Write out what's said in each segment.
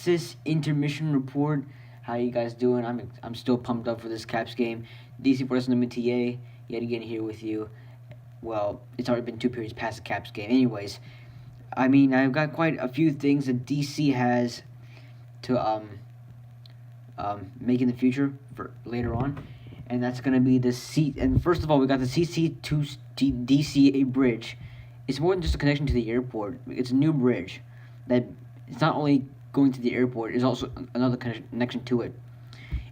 Lexus Intermission report. How you guys doing? I'm still pumped up for this Caps game. DC Sports Limit TA yet again here with you. Well, it's already been 2 periods past the Caps game. Anyways, I mean I've got quite a few things that DC has to make in the future for later on, and that's gonna be the C. And first of all, we got the CC2 DCA bridge. It's more than just a connection to the airport. It's a new bridge that it's not only going to the airport, it's also another connection to it.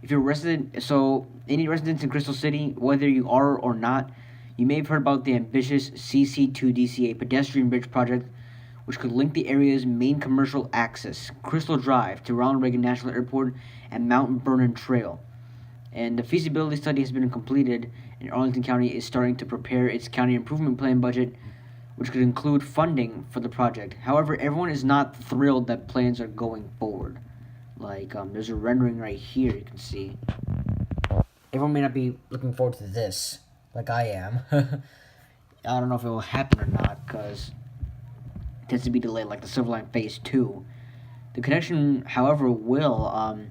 If you're a resident, so any residents in Crystal City, whether you are or not, you may have heard about the ambitious CC2 DCA pedestrian bridge project, which could link the area's main commercial access, Crystal Drive, to Ronald Reagan National Airport and Mount Vernon Trail. And the feasibility study has been completed, and Arlington County is starting to prepare its county improvement plan budget, which could include funding for the project. However, everyone is not thrilled that plans are going forward. Like, there's a rendering right here you can see. Everyone may not be looking forward to this, like I am. I don't know if it will happen or not, because it tends to be delayed, like the Silver Line Phase 2. The connection, however, will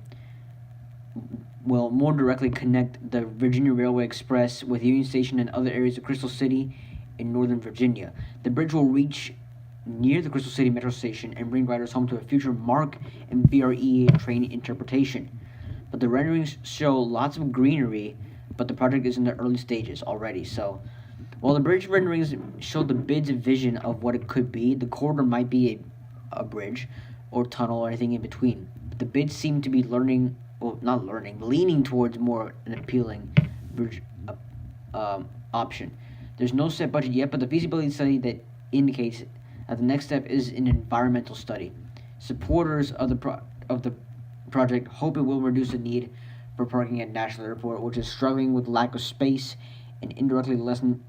more directly connect the Virginia Railway Express with Union Station and other areas of Crystal City in Northern Virginia. The bridge will reach near the Crystal City Metro Station and bring riders home to a future MARC and BRE train interpretation. But the renderings show lots of greenery, but the project is in the early stages already. So, while the bridge renderings show the bid's vision of what it could be, the corridor might be a bridge or tunnel or anything in between. But the bids seem to be leaning towards more an appealing bridge option. There's no set budget yet, but the feasibility study that indicates that the next step is an environmental study. Supporters of the project hope it will reduce the need for parking at National Airport, which is struggling with lack of space and indirectly lessen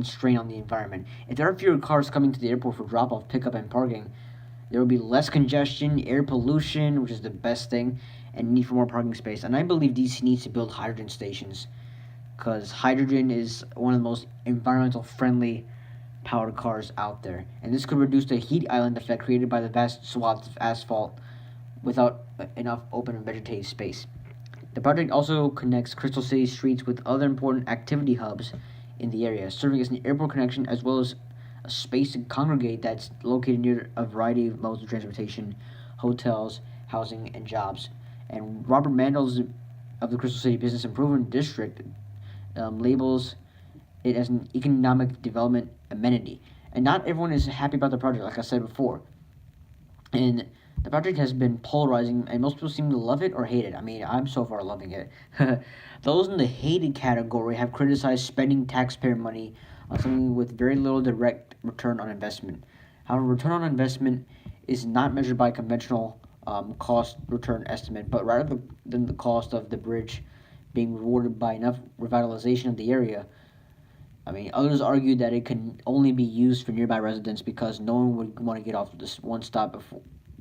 strain on the environment. If there are fewer cars coming to the airport for drop-off, pickup, and parking, there will be less congestion, air pollution, which is the best thing, and need for more parking space. And I believe DC needs to build hydrogen stations, because hydrogen is one of the most environmental friendly powered cars out there, and this could reduce the heat island effect created by the vast swaths of asphalt without enough open and vegetated space. The project also connects Crystal City streets with other important activity hubs in the area, serving as an airport connection as well as a space to congregate that's located near a variety of modes of transportation, hotels, housing, and jobs. And Robert Mandels of the Crystal City Business Improvement District labels it as an economic development amenity. And not everyone is happy about the project, like I said before. And the project has been polarizing, and most people seem to love it or hate it. I mean, I'm so far loving it. Those in the hated category have criticized spending taxpayer money on something with very little direct return on investment. However, return on investment is not measured by conventional cost return estimate, but rather than the cost of the bridge being rewarded by enough revitalization of the area. I mean, others argue that it can only be used for nearby residents because no one would want to get off this one stop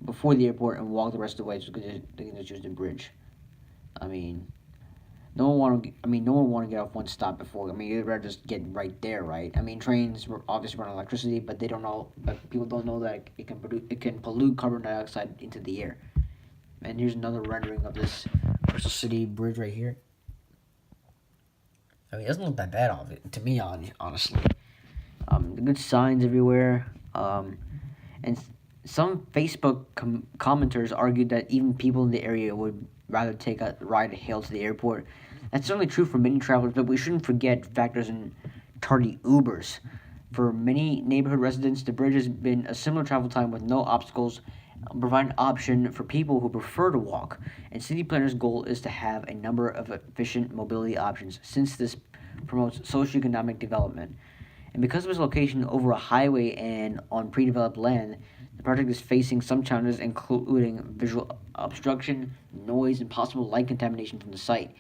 before the airport and walk the rest of the way because they can just use the bridge. I mean, no one want to get off one stop before. I mean, you'd rather just get right there, right? I mean, trains obviously run on electricity, but people don't know that it can pollute carbon dioxide into the air. And here's another rendering of this Crystal City bridge right here. I mean, it doesn't look that bad of it, to me, honestly. Good signs everywhere. And some Facebook commenters argued that even people in the area would rather take a ride hail to the airport. That's certainly true for many travelers, but we shouldn't forget factors in tardy Ubers. For many neighborhood residents, the bridge has been a similar travel time with no obstacles, provide an option for people who prefer to walk, and city planners' goal is to have a number of efficient mobility options since this promotes socioeconomic development. And because of its location over a highway and on pre-developed land, the project is facing some challenges including visual obstruction, noise, and possible light contamination from the site.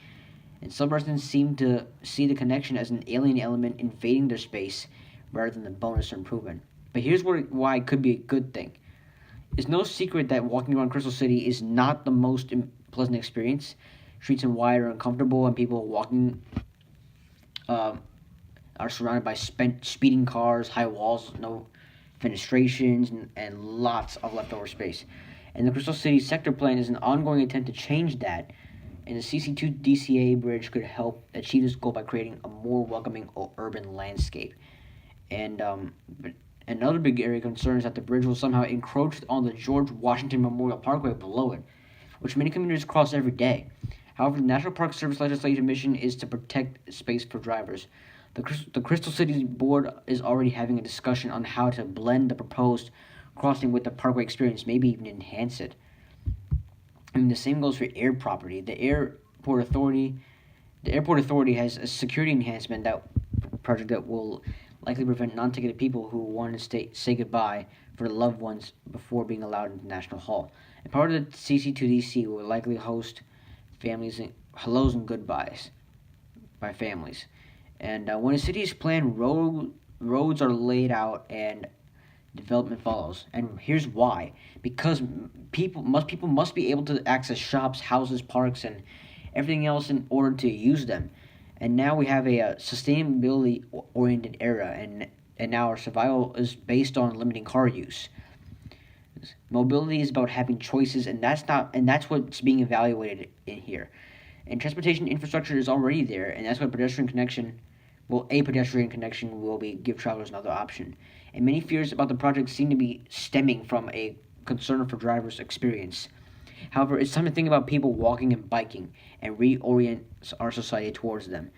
And some residents seem to see the connection as an alien element invading their space rather than a bonus or improvement. But here's why it could be a good thing. It's no secret that walking around Crystal City is not the most pleasant experience. Streets and wide are uncomfortable, and people walking are surrounded by speeding cars, high walls, no fenestrations, and lots of leftover space. And the Crystal City sector plan is an ongoing attempt to change that, and the CC2 DCA bridge could help achieve this goal by creating a more welcoming urban landscape. And but another big area of concern is that the bridge will somehow encroach on the George Washington Memorial Parkway below it, which many commuters cross every day. However, the National Park Service legislative mission is to protect space for drivers. The Crystal City Board is already having a discussion on how to blend the proposed crossing with the parkway experience, maybe even enhance it. I mean, the same goes for air property. The airport authority has a security enhancement that project that will likely prevent non-ticketed people who want to say goodbye for their loved ones before being allowed into National Hall. And part of the CC2DC will likely host families and hellos and goodbyes by families. And when a city is planned, roads are laid out and development follows. And here's why: because people must be able to access shops, houses, parks, and everything else in order to use them. And now we have a sustainability oriented era, and now our survival is based on limiting car use. Mobility is about having choices, and that's what's being evaluated in here. And transportation infrastructure is already there, and that's what a pedestrian connection will be give travelers another option. And many fears about the project seem to be stemming from a concern for drivers' experience. However, it's time to think about people walking and biking and reorient our society towards them.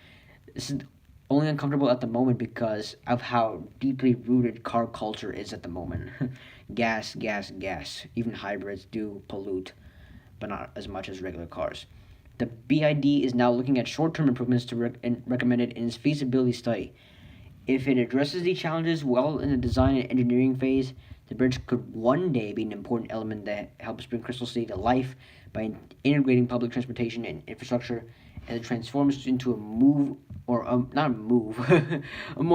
This is only uncomfortable at the moment because of how deeply rooted car culture is at the moment. Gas, gas, gas. Even hybrids do pollute, but not as much as regular cars. The BID is now looking at short-term improvements and recommended in its feasibility study. If it addresses these challenges well in the design and engineering phase, the bridge could one day be an important element that helps bring Crystal City to life by integrating public transportation and infrastructure, and it transforms into a more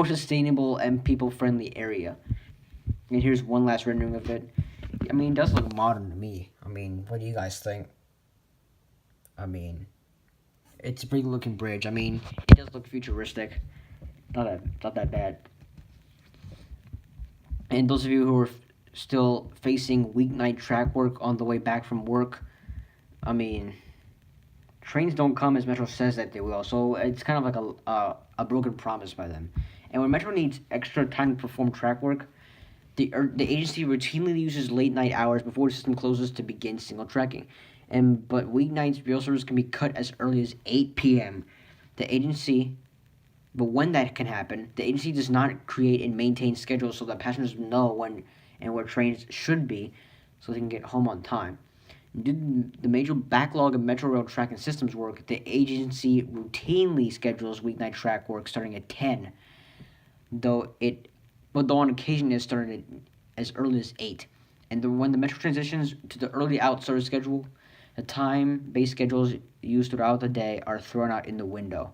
sustainable and people-friendly area. And here's one last rendering of it. I mean, it does look modern to me. I mean, what do you guys think? I mean, it's a pretty looking bridge. I mean, it does look futuristic. Not that bad. And those of you who are still facing weeknight track work on the way back from work, I mean, trains don't come as Metro says that they will, so it's kind of like a broken promise by them. And when Metro needs extra time to perform track work, the agency routinely uses late night hours before the system closes to begin single tracking. But weeknights rail service can be cut as early as 8 p.m. But when that can happen, the agency does not create and maintain schedules so that passengers know when and where trains should be so they can get home on time. Due to the major backlog of Metro Rail track and systems work, the agency routinely schedules weeknight track work starting at 10, though on occasion it started as early as 8. And when the Metro transitions to the early out service schedule, the time-based schedules used throughout the day are thrown out the window.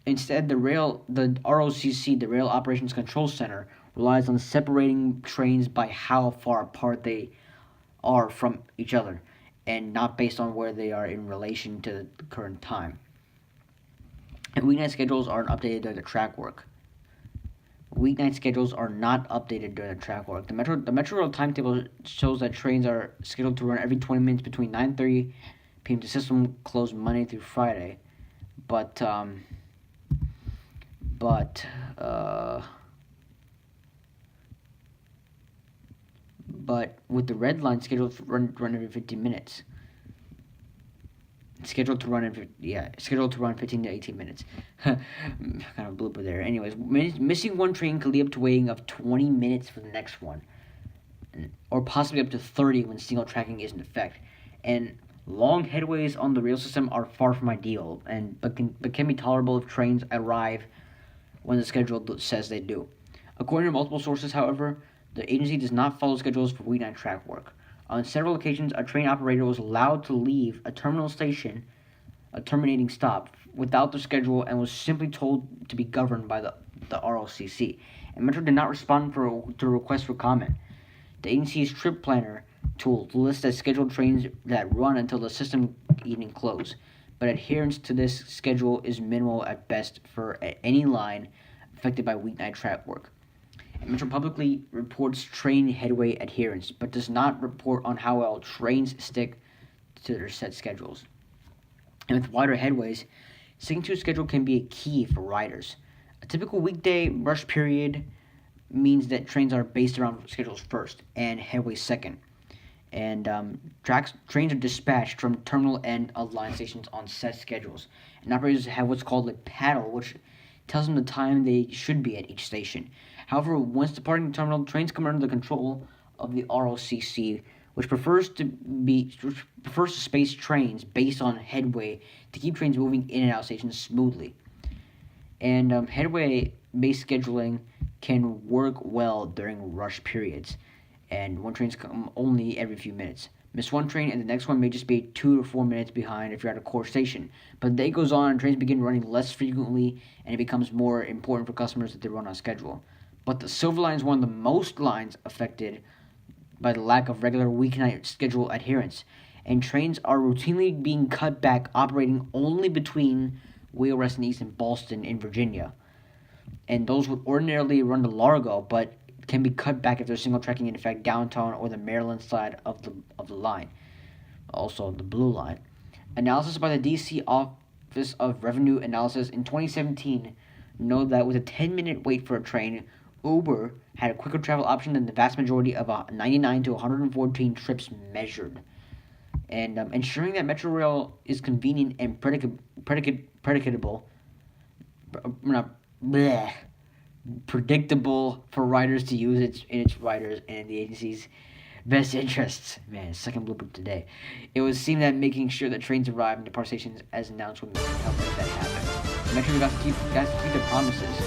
Instead, the ROCC, the Rail Operations Control Center, relies on separating trains by how far apart they are from each other, and not based on where they are in relation to the current time. And weeknight schedules aren't updated during the track work. Weeknight schedules are not updated during the track work. The Metro Rail timetable shows that trains are scheduled to run every 20 minutes between 9:30 p.m. to system closed Monday through Friday, but with the red line scheduled to run every 15 minutes. Scheduled to run 15 to 18 minutes. Kind of a blooper there. Anyways, missing one train could lead up to waiting of 20 minutes for the next one, or possibly up to 30 when single tracking is in effect. And long headways on the rail system are far from ideal, but can be tolerable if trains arrive when the schedule says they do. According to multiple sources, however, the agency does not follow schedules for weeknight track work. On several occasions, a train operator was allowed to leave a terminal station, a terminating stop, without the schedule and was simply told to be governed by the ROCC. And Metro did not respond to a request for comment. The agency's trip planner tool lists as scheduled trains that run until the system evening close, but adherence to this schedule is minimal at best for any line affected by weeknight track work. Metro publicly reports train headway adherence, but does not report on how well trains stick to their set schedules. And with wider headways, sticking to a schedule can be a key for riders. A typical weekday rush period means that trains are based around schedules first and headways second. And trains are dispatched from terminal end of line stations on set schedules. And operators have what's called a paddle, which tells them the time they should be at each station. However, once departing the terminal, trains come under the control of the ROCC, which prefers to space trains based on headway to keep trains moving in and out of stations smoothly. And headway-based scheduling can work well during rush periods, and one trains come only every few minutes. Miss one train, and the next one may just be 2 to 4 minutes behind if you're at a core station. But the day goes on, and trains begin running less frequently, and it becomes more important for customers that they run on schedule. But the Silver Line is one of the most lines affected by the lack of regular weeknight schedule adherence, and trains are routinely being cut back, operating only between Wheelrest and East and Ballston in Virginia. And those would ordinarily run to Largo, but can be cut back if there's single tracking in effect downtown or the Maryland side of the line, also the Blue Line. Analysis by the D.C. Office of Revenue Analysis in 2017 noted that with a 10-minute wait for a train, Uber had a quicker travel option than the vast majority of 99 to 114 trips measured. And ensuring that Metrorail is convenient and predictable for riders to use in its riders and the agency's best interests. Man, second blooper today. It would seem that making sure that trains arrive and depart stations as announced would help make that happen. Metro got to keep their promises,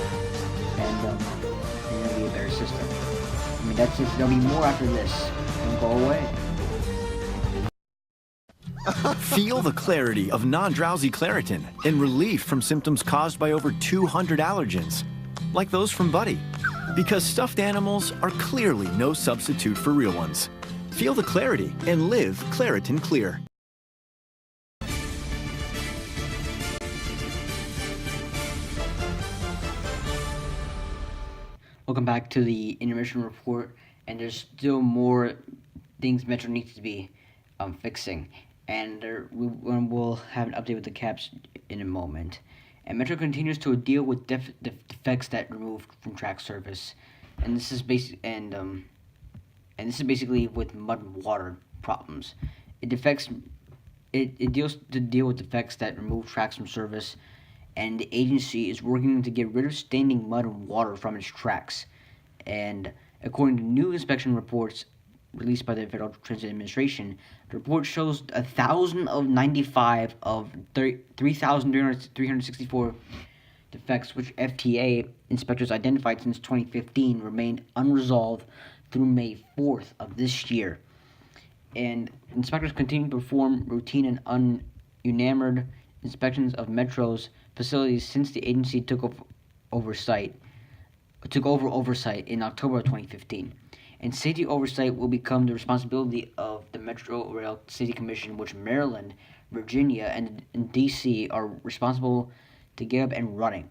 and it'll be a better system. I mean, that's it. There'll be more after this. Don't go away. Feel the clarity of non-drowsy Claritin and relief from symptoms caused by over 200 allergens, like those from Buddy. Because stuffed animals are clearly no substitute for real ones. Feel the clarity and live Claritin Clear. Welcome back to the intermission report, and there's still more things Metro needs to be fixing. And we'll have an update with the caps in a moment. And Metro continues to deal with defects that removed from track service, and this is basically with mud and water problems. It deals with defects that remove tracks from service, and the agency is working to get rid of standing mud and water from its tracks. And according to new inspection reports released by the Federal Transit Administration, the report shows 1,000 of 95 of 3,364 defects which FTA inspectors identified since 2015 remained unresolved through May 4th of this year. And inspectors continue to perform routine and unenamored inspections of Metro's facilities since the agency took over oversight in October of 2015. And safety oversight will become the responsibility of the Metro Rail Safety Commission, which Maryland, Virginia, and D.C. are responsible to get up and running.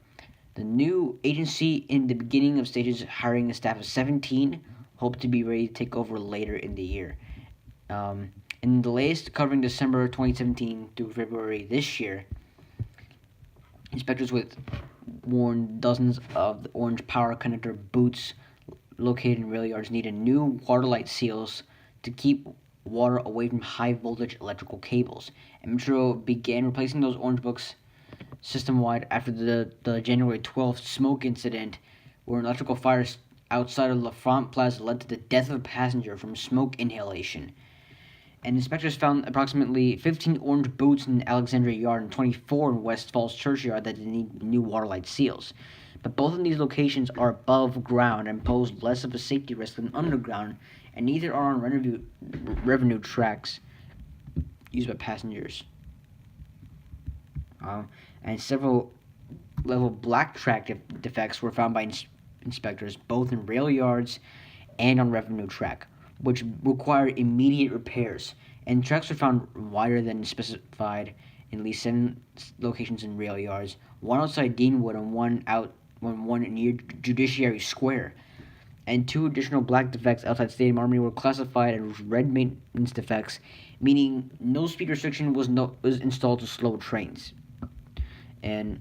The new agency, in the beginning of stages, hiring a staff of 17, hope to be ready to take over later in the year. In the latest, covering December 2017 through February this year, inspectors warned dozens of the orange power connector boots located in rail yards needed new waterlight seals to keep water away from high voltage electrical cables. And Metro began replacing those orange books system-wide after the January 12th smoke incident, where an electrical fire outside of La Front Plaza led to the death of a passenger from smoke inhalation. And inspectors found approximately 15 orange boots in Alexandria Yard and 24 in West Falls Churchyard that need new waterlight seals. But both of these locations are above ground and pose less of a safety risk than underground, and neither are on revenue tracks used by passengers. And several level black track defects were found by inspectors both in rail yards and on revenue track, which require immediate repairs. And tracks were found wider than specified in at least 7 locations in rail yards, one outside Deanwood and one near Judiciary Square. and 2 additional black defects outside Stadium Armory were classified as red maintenance defects, meaning no speed restriction was installed to slow trains. And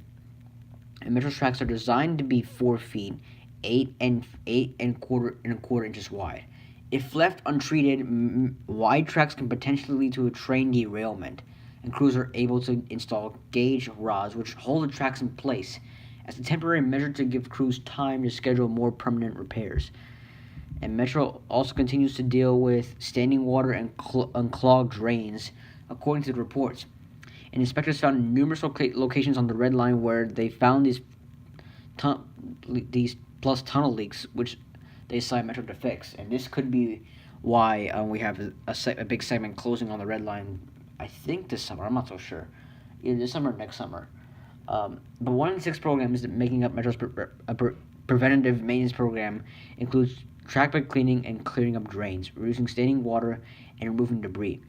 Metro's tracks are designed to be 4 feet, 8.25 inches wide. If left untreated, wide tracks can potentially lead to a train derailment, and crews are able to install gauge rods which hold the tracks in place as a temporary measure to give crews time to schedule more permanent repairs. And Metro also continues to deal with standing water and unclogged drains, according to the reports. And inspectors found numerous locations on the Red Line where they found these plus tunnel leaks, which they assigned Metro to fix. And this could be why we have a big segment closing on the Red Line, I think this summer. I'm not so sure. Either this summer or next summer. But one of the 6 programs that making up Metro's preventative maintenance program includes trackbed cleaning and clearing up drains, reducing standing water, and removing debris.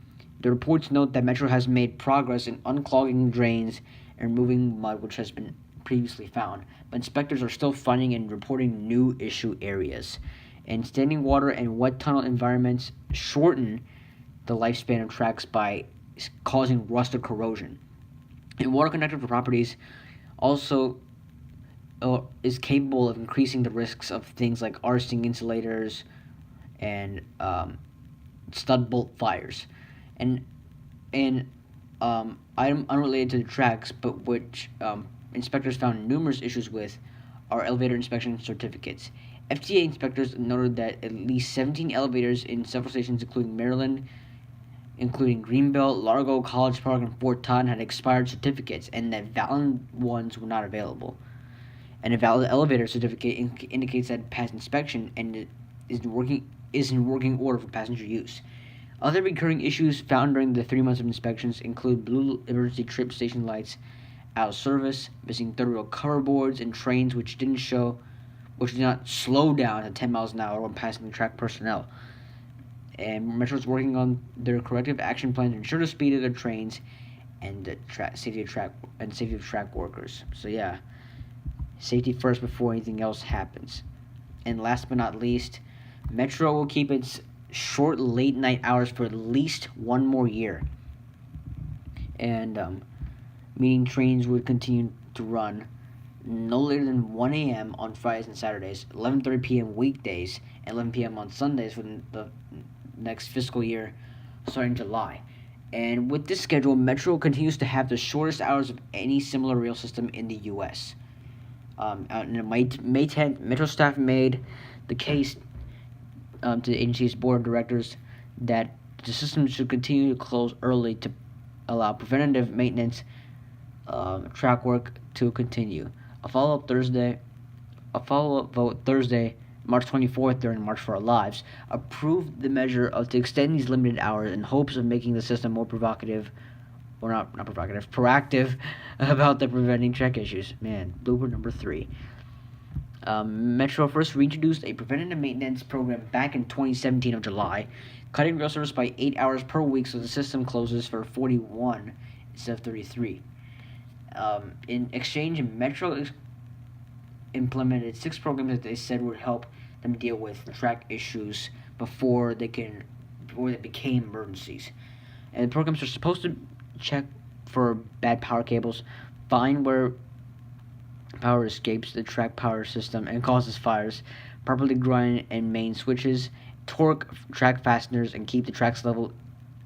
The reports note that Metro has made progress in unclogging drains and removing mud which has been previously found, but inspectors are still finding and reporting new issue areas. And standing water and wet tunnel environments shorten the lifespan of tracks by causing rust or corrosion. And water connected to properties also is capable of increasing the risks of things like arcing insulators and stud bolt fires. And item unrelated to the tracks, but which inspectors found numerous issues with, are elevator inspection certificates. FTA inspectors noted that at least 17 elevators in several stations, including Maryland, including Greenbelt, Largo, College Park, and Fort Todd, had expired certificates, and that valid ones were not available. And a valid elevator certificate indicates that it passed inspection and is in working order for passenger use. Other recurring issues found during the 3 months of inspections include blue emergency trip station lights out of service, missing third-rail cover boards, and trains which did not slow down at 10 miles an hour when passing the track personnel. And Metro is working on their corrective action plan to ensure the speed of their trains and the safety of track workers. So yeah, safety first before anything else happens. And last but not least, Metro will keep its short late night hours for at least 1 more year. And meaning trains would continue to run no later than 1 a.m. on Fridays and Saturdays, 11:30 p.m. weekdays, and 11 p.m. on Sundays for the next fiscal year starting July. And with this schedule, Metro continues to have the shortest hours of any similar rail system in the U.S. In May 10th, Metro staff made the case to the agency's board of directors that the system should continue to close early to allow preventative maintenance track work to continue. A follow-up vote Thursday, March 24th, during March for Our Lives, approved the measure to extend these limited hours in hopes of making the system more proactive about the preventing track issues. Man, blooper number 3. Metro first reintroduced a preventative maintenance program back in 2017 of July, cutting rail service by 8 hours per week so the system closes for 41 instead of 33. In exchange, Metro implemented 6 programs that they said would help them deal with track issues before they became emergencies. And the programs are supposed to check for bad power cables, find where power escapes the track power system and causes fires, properly grind and main switches, torque track fasteners, and keep the tracks level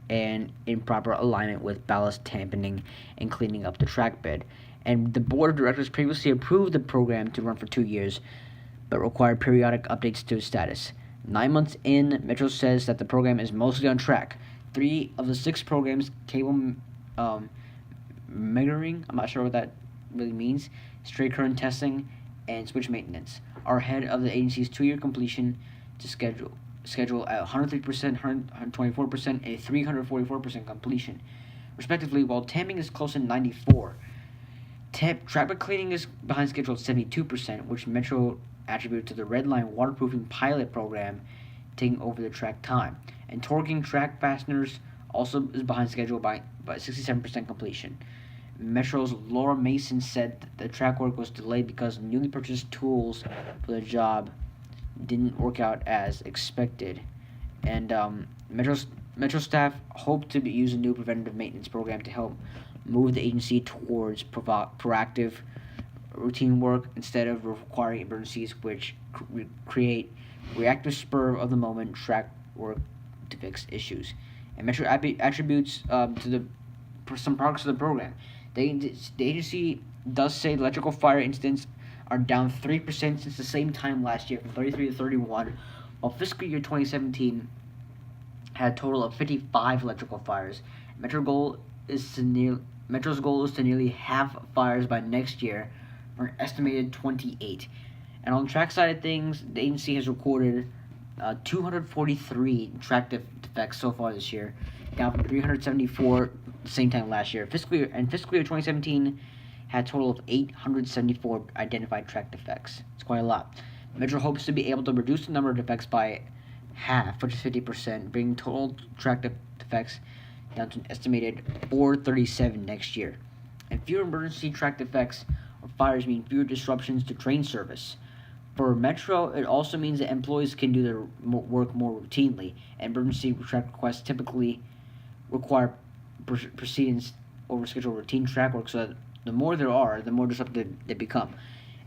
and in proper alignment with ballast dampening and cleaning up the track bed. And the board of directors previously approved the program to run for 2 years, but required periodic updates to its status. 9 months in, Metro says that the program is mostly on track. 3 of the 6 programs, cable metering, I'm not sure what that really means, straight current testing, and switch maintenance, are ahead of the agency's 2-year completion to schedule at 103%, 124%, and 344% completion, respectively, while tamping is close to 94%. Track cleaning is behind schedule at 72%, which Metro attributed to the Red Line waterproofing pilot program taking over the track time. And torquing track fasteners also is behind schedule by 67% completion. Metro's Laura Mason said that the track work was delayed because newly purchased tools for the job didn't work out as expected, and Metro staff hope to use a new preventative maintenance program to help move the agency towards proactive routine work instead of requiring emergencies, which create reactive spur of the moment track work to fix issues. And Metro attributes to the some progress of the program. The agency does say electrical fire incidents are down 3% since the same time last year, from 33 to 31, while fiscal year 2017 had a total of 55 electrical fires. Metro's goal is to nearly halve fires by next year, for an estimated 28. And on the track side of things, the agency has recorded 243 track defects so far this year, down from 374 the same time last year. Fiscal year 2017 had a total of 874 identified track defects. It's quite a lot. Metro hopes to be able to reduce the number of defects by half, which is 50%, bringing total track defects down to an estimated 437 next year. And fewer emergency track defects or fires mean fewer disruptions to train service. For Metro, it also means that employees can do their work more routinely, and emergency track requests typically require precedence over scheduled routine track work, so that the more there are, the more disruptive they become.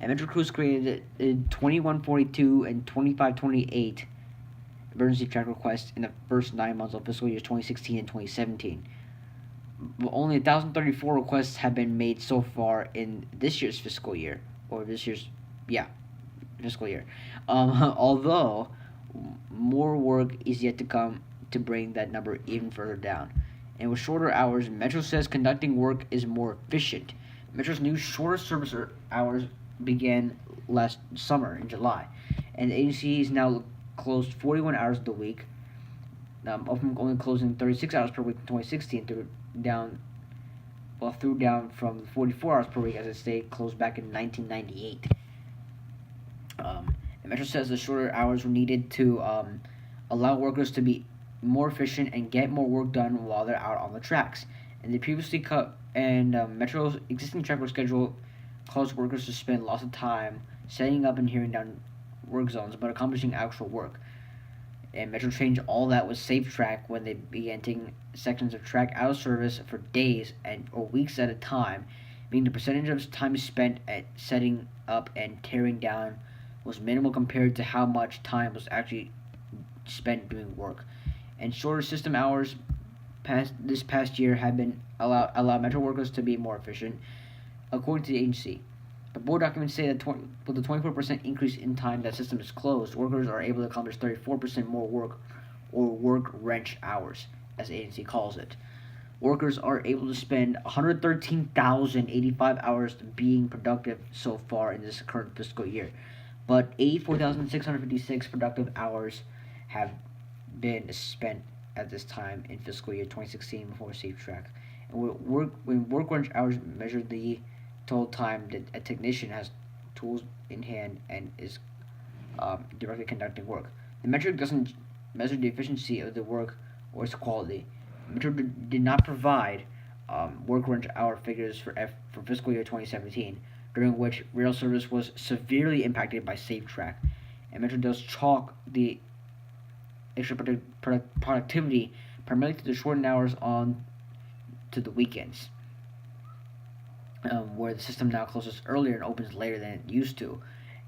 And Metro crews created 2142 and 2528 emergency track requests in the first 9 months of fiscal years 2016 and 2017. But only 1,034 requests have been made so far in this year's fiscal year, fiscal year. Although more work is yet to come to bring that number even further down. And with shorter hours, Metro says conducting work is more efficient. Metro's new shorter service hours began last summer in July, and the agency is now closed 41 hours a week, often only closing 36 hours per week in 2016 through down from 44 hours per week as it stayed closed back in 1998. And Metro says the shorter hours were needed to allow workers to be more efficient and get more work done while they're out on the tracks. And they previously Metro's existing track work schedule caused workers to spend lots of time setting up and tearing down work zones, but accomplishing actual work. And Metro changed all that with Safe Track when they began taking sections of track out of service for days or weeks at a time, meaning the percentage of time spent at setting up and tearing down was minimal compared to how much time was actually spent doing work. And shorter system hours this past year have been allow Metro workers to be more efficient, according to the agency. But board documents say that with the 24% increase in time that system is closed, workers are able to accomplish 34% more work, or work wrench hours, as the agency calls it. Workers are able to spend 113,085 hours being productive so far in this current fiscal year, but 84,656 productive hours have been spent at this time in fiscal year 2016 before Safe Track. And when work wrench hours measure the total time that a technician has tools in hand and is directly conducting work. The metric doesn't measure the efficiency of the work or its quality. Metro did not provide work wrench hour figures for fiscal year 2017, during which rail service was severely impacted by Safe Track. And Metro does chalk the extra productivity primarily to the shortened hours on to the weekends, where the system now closes earlier and opens later than it used to.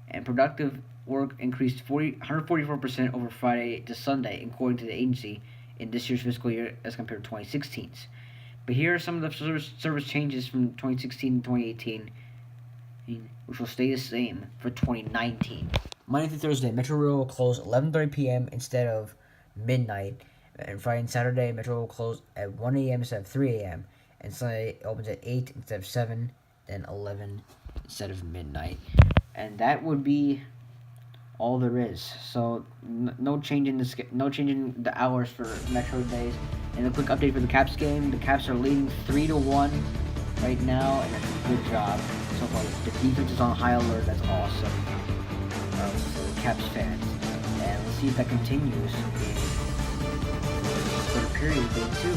And productive work increased 144% over Friday to Sunday, according to the agency, in this year's fiscal year as compared to 2016's. But here are some of the service changes from 2016 to 2018, which will stay the same for 2019. Monday through Thursday, Metro Rail will close 11:30 p.m. instead of midnight, and Friday and Saturday, Metro will close at 1 a.m. instead of 3 a.m., and Sunday it opens at 8 instead of 7, and 11 instead of midnight. And that would be all there is. So no change in the hours for Metro days. And a quick update for the Caps game: the Caps are leading 3-1 right now, and that's a good job so far. The defense is on high alert. That's awesome for the Caps fans. And let's see if that continues for the period game 2.